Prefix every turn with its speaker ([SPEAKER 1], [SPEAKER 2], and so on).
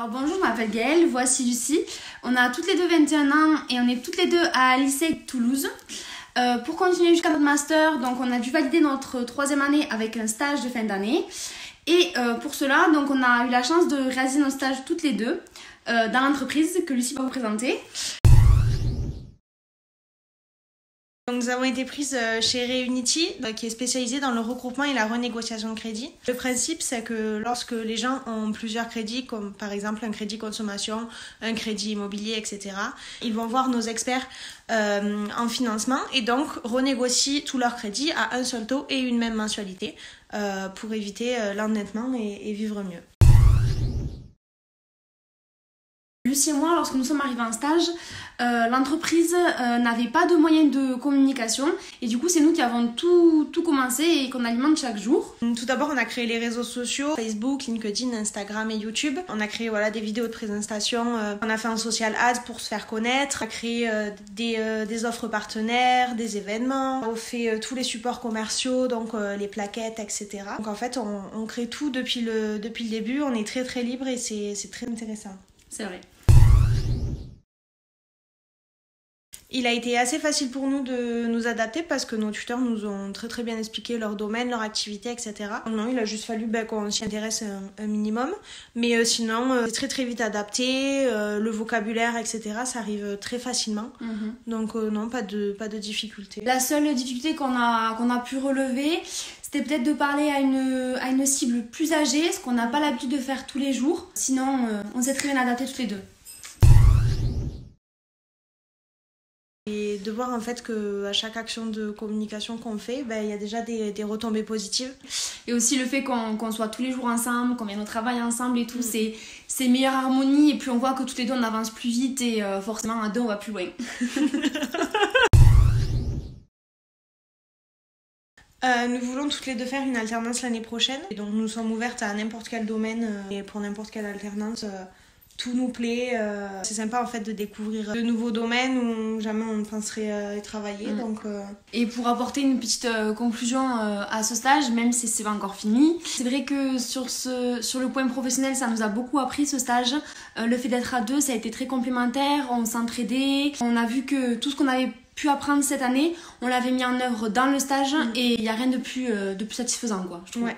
[SPEAKER 1] Alors bonjour, je m'appelle Gaëlle, voici Lucie. On a toutes les deux 21 ans et on est toutes les deux à lycée Toulouse. Pour continuer jusqu'à notre master, donc on a dû valider notre 3e année avec un stage de fin d'année. Et pour cela, donc on a eu la chance de réaliser nos stages toutes les deux dans l'entreprise que Lucie va vous présenter.
[SPEAKER 2] Donc, nous avons été prises chez Reunity, qui est spécialisée dans le regroupement et la renégociation de crédit. Le principe, c'est que lorsque les gens ont plusieurs crédits, comme par exemple un crédit consommation, un crédit immobilier, etc., ils vont voir nos experts en financement et donc renégocient tous leurs crédits à un seul taux et une même mensualité pour éviter l'endettement et vivre mieux.
[SPEAKER 1] Lucie et moi, lorsque nous sommes arrivés en stage, l'entreprise n'avait pas de moyens de communication et du coup c'est nous qui avons tout commencé et qu'on alimente chaque jour.
[SPEAKER 2] Tout d'abord on a créé les réseaux sociaux, Facebook, LinkedIn, Instagram et YouTube. On a créé des vidéos de présentation, on a fait un social ads pour se faire connaître, on a créé des offres partenaires, des événements, on fait tous les supports commerciaux, donc les plaquettes, etc. Donc en fait on crée tout depuis le début, on est très libre et c'est très intéressant.
[SPEAKER 1] C'est vrai.
[SPEAKER 2] Il a été assez facile pour nous de nous adapter parce que nos tuteurs nous ont très bien expliqué leur domaine, leur activité, etc. Non, il a juste fallu qu'on s'y intéresse un minimum. Mais sinon, c'est très vite adapté. Le vocabulaire, etc., ça arrive très facilement. Donc non, pas de difficulté.
[SPEAKER 1] La seule difficulté qu'on a pu relever, c'était peut-être de parler à une cible plus âgée, ce qu'on n'a pas l'habitude de faire tous les jours. Sinon, on s'est très bien adaptés toutes les deux.
[SPEAKER 2] Et de voir en fait qu'à chaque action de communication qu'on fait, il y a déjà des retombées positives.
[SPEAKER 1] Et aussi le fait qu'on soit tous les jours ensemble, qu'on vienne au travail ensemble et tout, c'est meilleure harmonie et puis on voit que toutes les deux on avance plus vite et forcément à deux on va plus loin.
[SPEAKER 2] Nous voulons toutes les deux faire une alternance l'année prochaine. Et donc nous sommes ouvertes à n'importe quel domaine et pour n'importe quelle alternance. Tout nous plaît, c'est sympa en fait de découvrir de nouveaux domaines où jamais on penserait y travailler.
[SPEAKER 1] Et pour apporter une petite conclusion à ce stage, même si c'est pas encore fini, c'est vrai que sur le point professionnel ça nous a beaucoup appris ce stage. Le fait d'être à deux ça a été très complémentaire, on s'entraidait, on a vu que tout ce qu'on avait pu apprendre cette année, on l'avait mis en œuvre dans le stage et il n'y a rien de plus satisfaisant quoi, je trouve.
[SPEAKER 2] Ouais.